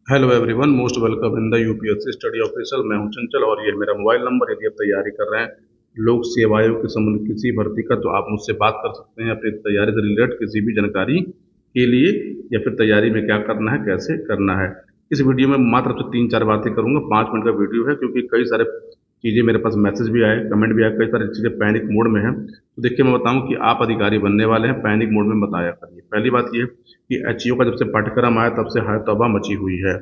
Hello everyone, most welcome in the UPSC study official. मैं हूं चंचल और ये मेरा मोबाइल नंबर। यदि आप तैयारी कर रहे हैं लोक सेवा आयोग के संबंधित किसी भर्ती का, तो आप मुझसे बात कर सकते हैं अपनी तैयारी से रिलेटेड किसी भी जानकारी के लिए, या फिर तैयारी में क्या करना है, कैसे करना है। इस वीडियो में मात्र आपसे 3-4 बातें करूंगा। 5 मिनट का वीडियो है, क्योंकि कई सारे चीज़ें मेरे पास मैसेज भी आए, कमेंट भी आए, कई सारी चीज़ें पैनिक मोड में हैं। तो देखिए, मैं बताऊं कि आप अधिकारी बनने वाले हैं, पैनिक मोड में बताया करिए। पहली बात यह कि एचईओ का जब से पाठ्यक्रम आया तब से हाय तौबा मची हुई है।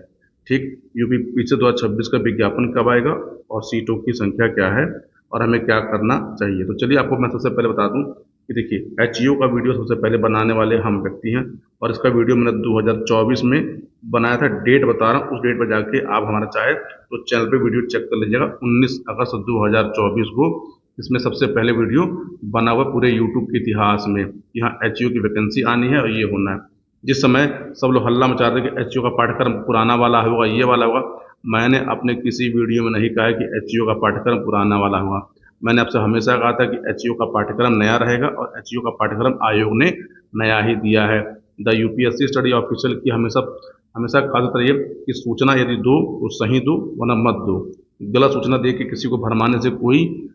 ठीक। यूपी पीछे 2026 का विज्ञापन कब आएगा और सीटों की संख्या क्या है और हमें क्या करना चाहिए। तो चलिए, आपको मैं सबसे पहले बता दूं कि देखिए, एचईओ का वीडियो सबसे पहले बनाने वाले हम व्यक्ति हैं, और इसका वीडियो मैंने 2024 में बनाया था। डेट बता रहा हूँ, उस डेट पर जाके आप हमारा चाहे तो चैनल पे वीडियो चेक कर लीजिएगा। 19 अगस्त 2024 को इसमें सबसे पहले वीडियो बना हुआ पूरे यूट्यूब के इतिहास में। यहाँ एचईओ की वैकेंसी आनी है और ये होना है। जिस समय सब लोग हल्ला मचा रहे कि एचईओ का पाठ्यक्रम पुराना वाला होगा, ये वाला होगा, मैंने अपने किसी वीडियो में नहीं कहा है कि एचईओ का पाठ्यक्रम पुराना वाला होगा। मैंने आपसे हमेशा कहा था कि एचईओ का पाठ्यक्रम नया रहेगा, और एचईओ का पाठ्यक्रम आयोग ने नया ही दिया है। द यूपीएससी स्टडी ऑफिशियल की हमेशा हमेशा खास रही है कि सूचना यदि दो तो सही दो, वरना मत दो। गलत सूचना दे के किसी को भरमाने से कोई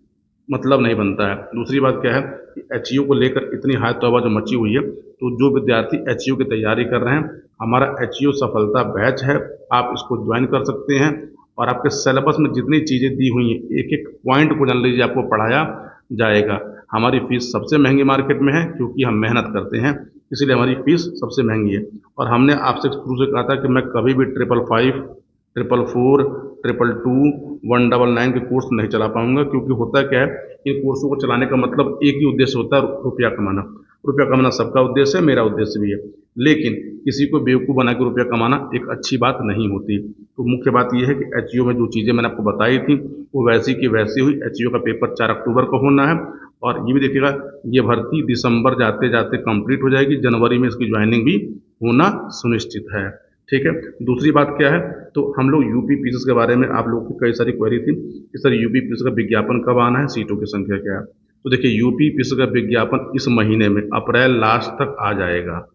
मतलब नहीं बनता है। दूसरी बात क्या है कि एचईओ को लेकर इतनी हाय तौबा जो मची हुई है, तो जो विद्यार्थी एचईओ की तैयारी कर रहे हैं, हमारा एचईओ सफलता बैच है, आप इसको ज्वाइन कर सकते हैं। और आपके सिलेबस में जितनी चीज़ें दी हुई हैं, एक एक पॉइंट को जान लीजिए, आपको पढ़ाया जाएगा। हमारी फीस सबसे महंगी मार्केट में है, क्योंकि हम मेहनत करते हैं, इसीलिए हमारी फीस सबसे महंगी है। और हमने आपसे शुरू से कहा था कि मैं कभी भी 555, 444, 222, 199 के कोर्स नहीं चला पाऊंगा, क्योंकि होता क्या है, इन कोर्सों को चलाने का मतलब एक ही उद्देश्य होता है, रुपया कमाना। रुपया कमाना सबका उद्देश्य है, मेरा उद्देश्य भी है। लेकिन किसी को बेवकूफ़ बना के रुपया कमाना एक अच्छी बात नहीं होती। तो मुख्य बात यह है कि एचईओ में जो चीज़ें मैंने आपको बताई थी, वो वैसी की वैसी हुई। एचईओ का पेपर 4 अक्टूबर को होना है, और ये भी देखिएगा, ये भर्ती दिसंबर जाते जाते कंप्लीट हो जाएगी, जनवरी में इसकी ज्वाइनिंग भी होना सुनिश्चित है। ठीक है। दूसरी बात क्या है, तो हम लोग यूपी पीसीएस के बारे में, आप लोगों की कई सारी क्वेरी थी कि सर यूपी पीसीएस का विज्ञापन कब आना है, सीटों की संख्या क्या है। तो देखिए, यूपी पीसीएस का विज्ञापन इस महीने में अप्रैल लास्ट तक आ जाएगा।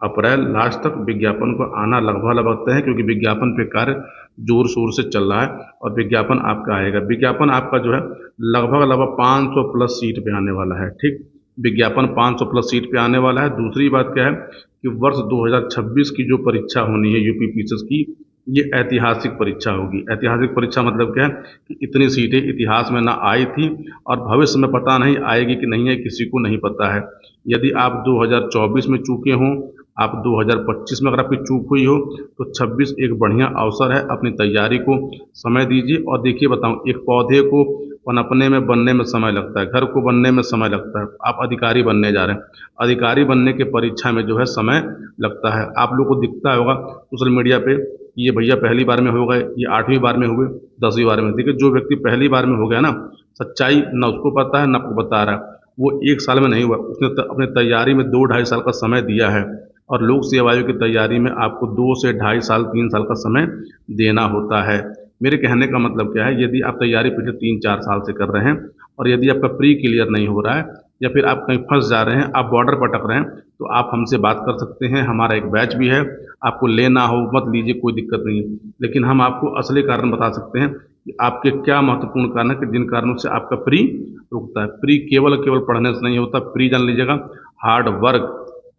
अप्रैल लास्ट तक विज्ञापन को आना लगभग लगभग तय है, क्योंकि विज्ञापन पे कार्य जोर शोर से चल रहा है, और विज्ञापन आपका आएगा। विज्ञापन आपका जो है लगभग लगभग 500 प्लस सीट पे आने वाला है। ठीक। विज्ञापन 500 प्लस सीट पे आने वाला है। दूसरी बात क्या है कि वर्ष 2026 की जो परीक्षा होनी है यूपी पीसीएस की, ये ऐतिहासिक परीक्षा होगी। ऐतिहासिक परीक्षा मतलब क्या है कि इतनी सीटें इतिहास में ना आई थी, और भविष्य में पता नहीं आएगी कि नहीं है, किसी को नहीं पता है। यदि आप 2024 में चूके हों, आप 2025 में अगर आपकी चूक हुई हो, तो 26 एक बढ़िया अवसर है। अपनी तैयारी को समय दीजिए। और देखिए, बताऊं, एक पौधे को पनपने में, बनने में समय लगता है, घर को बनने में समय लगता है। आप अधिकारी बनने जा रहे हैं, अधिकारी बनने के परीक्षा में जो है समय लगता है। आप लोग को दिखता होगा सोशल मीडिया पे कि ये भैया पहली बार में हो गए, ये 8वीं बार में हो गए, 10वीं बार में। देखिए, जो व्यक्ति पहली बार में हो गया ना, सच्चाई ना उसको पता है ना आपको बता रहा है। वो एक साल में नहीं हुआ, उसने अपने तैयारी में 2-2.5 साल का समय दिया है। और लोक सेवा आयोग की तैयारी में आपको 2 से 2.5 साल, 3 साल का समय देना होता है। मेरे कहने का मतलब क्या है, यदि आप तैयारी पिछले 3-4 साल से कर रहे हैं, और यदि आपका प्री क्लियर नहीं हो रहा है, या फिर आप कहीं फंस जा रहे हैं, आप बॉर्डर पर अटक रहे हैं, तो आप हमसे बात कर सकते हैं। हमारा एक बैच भी है, आपको लेना हो मत लीजिए, कोई दिक्कत नहीं है। लेकिन हम आपको असली कारण बता सकते हैं कि आपके क्या महत्वपूर्ण कारण है कि जिन कारणों से आपका प्री रुकता है। प्री केवल केवल पढ़ने से नहीं होता। प्री जान लीजिएगा, हार्ड वर्क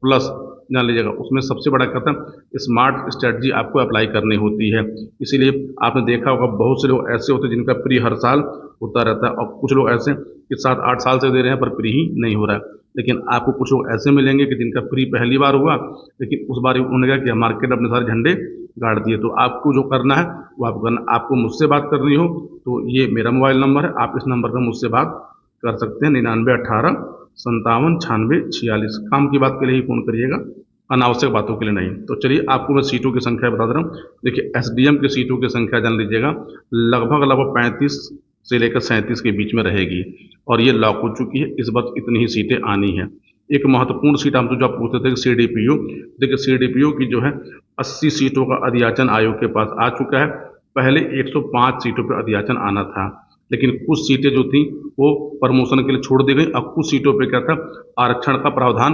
प्लस जान लीजिएगा, उसमें सबसे बड़ा कहता है स्मार्ट स्ट्रेटजी आपको अप्लाई करनी होती है। इसीलिए आपने देखा होगा, बहुत से लोग ऐसे होते हैं जिनका प्री हर साल होता रहता है, और कुछ लोग ऐसे कि 7-8 साल से दे रहे हैं पर प्री ही नहीं हो रहा है। लेकिन आपको कुछ लोग ऐसे मिलेंगे कि जिनका प्री पहली बार हुआ, लेकिन उस बार उन्होंने कहा कि मार्केट अपने सारे झंडे गाड़ दिए। तो आपको जो करना है वो आपको करना। आपको मुझसे बात करनी हो तो ये मेरा मोबाइल नंबर है, आप इस नंबर पर मुझसे बात कर सकते हैं। 9918579646। काम की बात के लिए ही फ़ोन करिएगा, अनावश्यक बातों के लिए नहीं। तो चलिए, आपको मैं सीटों की संख्या बता दे रहा हूँ। देखिए, एसडीएम की सीटों की संख्या जान लीजिएगा, लगभग लगभग 35 से लेकर 37 के बीच में रहेगी, और ये लॉक हो चुकी है। इस बार इतनी ही सीटें आनी है। एक महत्वपूर्ण सीट हमसे जो आप पूछते थे, सीडीपीओ। देखिए, सीडीपीओ की जो है 80 सीटों का अध्याचन आयोग के पास आ चुका है। पहले 105 सीटों पर अध्याचन आना था, लेकिन कुछ सीटें जो थी वो प्रमोशन के लिए छोड़ दी गई। अब कुछ सीटों पे क्या था, आरक्षण का प्रावधान,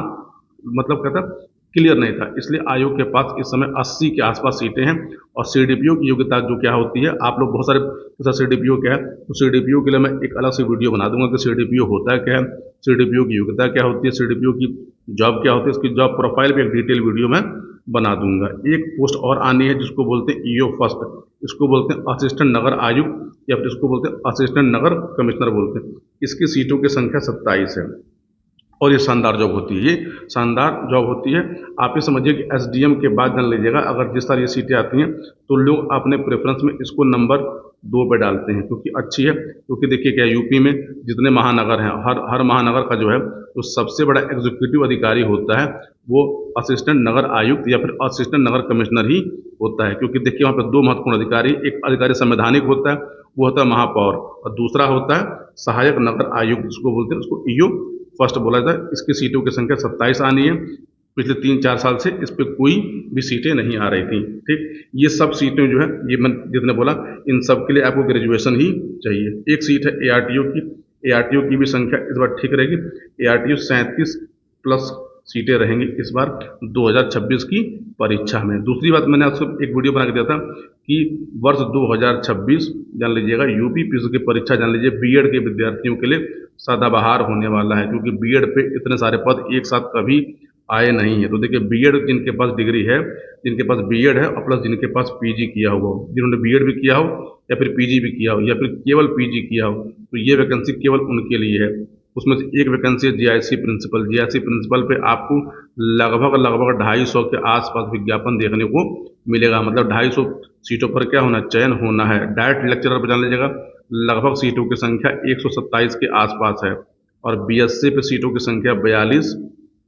मतलब क्या था, क्लियर नहीं था, इसलिए आयोग के पास इस समय 80 के आसपास सीटें हैं। और सीडीपीओ की योग्यता जो क्या होती है, आप लोग बहुत सारे सीडीपीओ क्या है, तो सीडीपीओ के लिए मैं एक अलग से वीडियो बना दूंगा कि सीडीपीओ होता है क्या है, सीडीपीओ की योग्यता क्या होती है, सीडीपीओ की जॉब क्या होती है, इसकी जॉब प्रोफाइल भी एक डिटेल वीडियो में बना दूंगा। एक पोस्ट और आनी है जिसको बोलते हैं ईओ फर्स्ट, इसको बोलते हैं असिस्टेंट नगर आयुक्त या फिर इसको बोलते हैं असिस्टेंट नगर कमिश्नर बोलते हैं। इसकी सीटों की संख्या 27 है और ये शानदार जॉब होती है, ये शानदार जॉब होती है। आप ये समझिए कि एसडीएम के बाद जान लीजिएगा, अगर जिस तरह ये सीटें आती हैं तो लोग अपने प्रेफरेंस में इसको नंबर 2 पे डालते हैं क्योंकि अच्छी है। क्योंकि देखिए क्या यूपी में जितने महानगर हैं, हर महानगर का जो है जो सबसे बड़ा एग्जीक्यूटिव अधिकारी होता है वो असिस्टेंट नगर आयुक्त या फिर असिस्टेंट नगर कमिश्नर ही होता है। क्योंकि देखिए वहाँ पर 2 महत्वपूर्ण अधिकारी, एक अधिकारी संवैधानिक होता है, वो होता है महापौर, और दूसरा होता है सहायक नगर आयुक्त जिसको बोलते हैं, उसको ईओ फर्स्ट बोला जाता है। इसकी सीटों की संख्या 27 आनी है। पिछले 3-4 साल से इस पर कोई भी सीटें नहीं आ रही थी। ठीक, ये सब सीटें जो है, ये मैं जितने बोला, इन सब के लिए आपको ग्रेजुएशन ही चाहिए। एक सीट है एआरटीओ की, एआरटीओ की भी संख्या इस बार ठीक रहेगी। एआरटीओ 37 प्लस सीटें रहेंगी इस बार 2026 की परीक्षा में। दूसरी बात, मैंने आपको एक वीडियो बना के दिया था कि वर्ष 2026 जान लीजिएगा यूपी पीएससी की परीक्षा जान लीजिए बीएड के विद्यार्थियों के लिए सदाबहार होने वाला है, क्योंकि बीएड पे इतने सारे पद एक साथ कभी आए नहीं है। तो देखिए बीएड जिनके पास डिग्री है, जिनके पास बीएड है और प्लस जिनके पास पीजी किया हुआ हो, जिन्होंने बीएड भी किया हो या फिर पीजी भी किया हो या फिर केवल पीजी किया हो, तो ये वैकेंसी केवल उनके लिए है। उसमें से एक वैकेंसी है जीआईसी प्रिंसिपल। जीआईसी प्रिंसिपल पे आपको लगभग लगभग 250 के आसपास विज्ञापन देखने को मिलेगा। मतलब 250 सीटों पर क्या होना, चयन होना है। डायरेक्ट लेक्चरर पर जान लीजिएगा लगभग सीटों की संख्या 127 के आसपास है और बीएससी पे सीटों की संख्या 42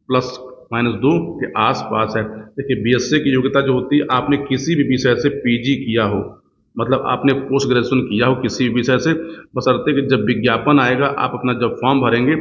प्लस माइनस 2 के आसपास है। देखिए बीएससी की योग्यता जो होती है, आपने किसी भी विषय से पीजी किया हो, मतलब आपने पोस्ट ग्रेजुएशन किया हो किसी भी विषय से, बशर्ते कि जब विज्ञापन आएगा, आप अपना जब फॉर्म भरेंगे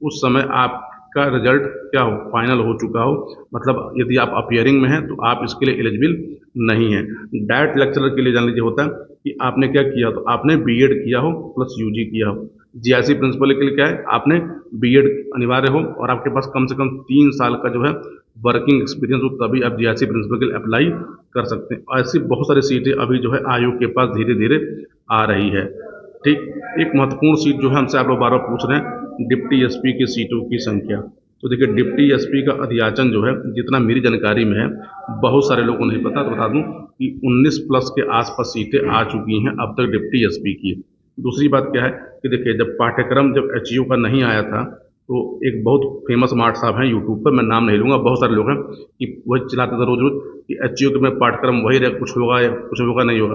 उस समय आपका रिजल्ट क्या हो, फाइनल हो चुका हो। मतलब यदि आप अपियरिंग में हैं तो आप इसके लिए एलिजिबल नहीं है। डायरेक्ट लेक्चरर के लिए जान लीजिए होता है कि आपने क्या किया, तो आपने बीएड किया हो प्लस यूजी किया हो। जीआईसी प्रिंसिपल के लिए क्या है, आपने बीएड अनिवार्य हो और आपके पास कम से कम 3 साल का जो है वर्किंग एक्सपीरियंस हो, तभी आप जीआईसी प्रिंसिपल के लिए अप्लाई कर सकते हैं। ऐसी बहुत सारी सीटें अभी जो है आयोग के पास धीरे धीरे आ रही है। ठीक, एक महत्वपूर्ण सीट जो है हमसे आप लोग बार बार पूछ रहे हैं, डिप्टी एसपी की सीटों की संख्या। तो देखिए डिप्टी एसपी का अध्याचन जो है, जितना मेरी जानकारी में है, बहुत सारे लोगों को नहीं पता, तो बता दूं कि 19 प्लस के आसपास सीटें आ चुकी हैं अब तक डिप्टी एसपी की। दूसरी बात क्या है कि देखिए जब पाठ्यक्रम जब एचईओ का नहीं आया था, तो एक बहुत फेमस मार्ट साहब हैं यूट्यूब पर, मैं नाम नहीं लूँगा, बहुत सारे लोग हैं कि वही चलाते थे रोज रोज कि एचईओ के में पाठ्यक्रम वही रहे, कुछ होगा या कुछ होगा नहीं होगा।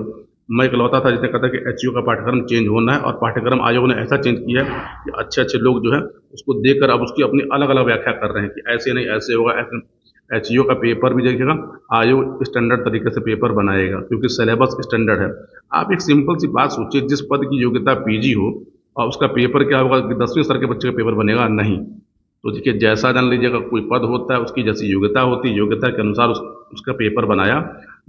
मैं इकलौता था जिसने कहा था कि एचईओ का पाठ्यक्रम चेंज होना है, और पाठ्यक्रम आयोग ने ऐसा चेंज किया है कि अच्छे अच्छे लोग जो है उसको देखकर अब उसकी अपनी अलग अलग व्याख्या कर रहे हैं कि ऐसे नहीं ऐसे होगा, ऐसे। एचईओ का पेपर भी देखिएगा आयोग स्टैंडर्ड तरीके से पेपर बनाएगा क्योंकि सिलेबस स्टैंडर्ड है। आप एक सिंपल सी बात सोचिए, जिस पद की योग्यता पीजी हो और उसका पेपर क्या होगा कि 10वीं स्तर के बच्चे का पेपर बनेगा नहीं। तो देखिए जैसा जान लीजिएगा कोई पद होता है, उसकी जैसी योग्यता होती है, योग्यता के अनुसार उसका पेपर बनाया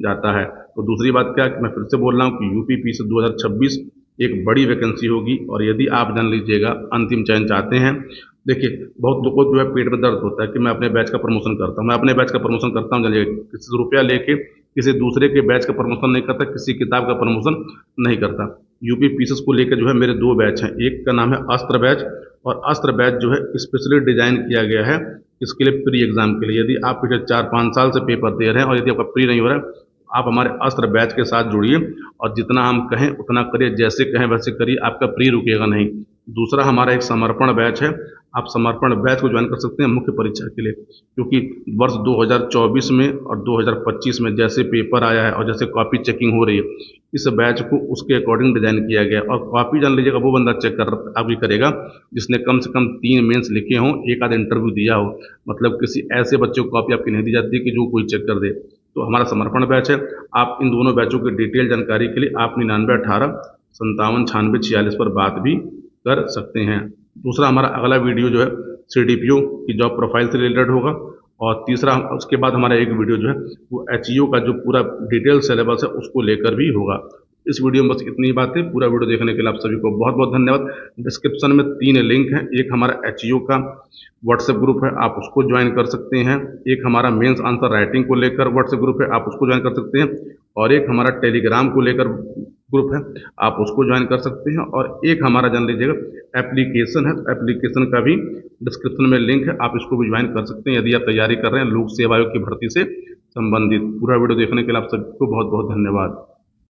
जाता है। तो दूसरी बात क्या, मैं फिर से बोल रहा हूँ कि यूपी पीएससी 2026 एक बड़ी वैकेंसी होगी। और यदि आप जान लीजिएगा अंतिम चयन चाहते हैं, देखिए बहुत लोगों को जो है पेट में दर्द होता है कि मैं अपने बैच का प्रमोशन करता हूँ, मैं अपने बैच का प्रमोशन करता हूँ, जानिए किसी से रुपया लेके किसी दूसरे के बैच का प्रमोशन नहीं करता, किसी किताब का प्रमोशन नहीं करता। यूपी पीएससी को लेकर जो है मेरे 2 बैच हैं, एक का नाम है अस्त्र बैच, और अस्त्र बैच जो है स्पेशली डिजाइन किया गया है इसके लिए, प्री एग्जाम के लिए। यदि आप पिछले 4-5 साल से पेपर दे रहे हैं और यदि आपका प्री नहीं हो रहा है, आप हमारे अस्त्र बैच के साथ जुड़िए और जितना हम कहें उतना करिए, जैसे कहें वैसे करिए, आपका प्री रुकेगा नहीं। दूसरा हमारा एक समर्पण बैच है, आप समर्पण बैच को ज्वाइन कर सकते हैं मुख्य परीक्षा के लिए, क्योंकि वर्ष 2024 में और 2025 में जैसे पेपर आया है और जैसे कॉपी चेकिंग हो रही है, इस बैच को उसके अकॉर्डिंग डिजाइन किया गया है। और कॉपी जान लीजिएगा वो बंदा चेक कर आपकी करेगा जिसने कम से कम 3 मेंस लिखे हों, एक आध इंटरव्यू दिया हो। मतलब किसी ऐसे बच्चे को कॉपी आपकी नहीं दी जाती कि जो कोई चेक कर दे। तो हमारा समर्पण बैच है। आप इन दोनों बैचों की डिटेल जानकारी के लिए आप 9918579646 पर बात भी कर सकते हैं। दूसरा हमारा अगला वीडियो जो है सीडीपीओ की जॉब प्रोफाइल से रिलेटेड होगा, और तीसरा उसके बाद हमारा एक वीडियो जो है वो एचईओ का जो पूरा डिटेल सिलेबस है उसको लेकर भी होगा। इस वीडियो में बस इतनी ही बात है। पूरा वीडियो देखने के लिए आप सभी को बहुत बहुत धन्यवाद। डिस्क्रिप्शन में 3 लिंक हैं। एक हमारा एचईओ का व्हाट्सएप ग्रुप है, आप उसको ज्वाइन कर सकते हैं। एक हमारा मेंस आंसर राइटिंग को लेकर व्हाट्सएप ग्रुप है, आप उसको ज्वाइन कर सकते हैं। और एक हमारा टेलीग्राम को लेकर ग्रुप है, आप उसको ज्वाइन कर सकते हैं। और एक हमारा जान लीजिएगा एप्लीकेशन है, तो एप्लीकेशन का भी डिस्क्रिप्शन में लिंक है, आप इसको भी ज्वाइन कर सकते हैं यदि आप तैयारी कर रहे हैं लोक सेवा आयोग की भर्ती से संबंधित। पूरा वीडियो देखने के लिए आप सबको बहुत बहुत धन्यवाद।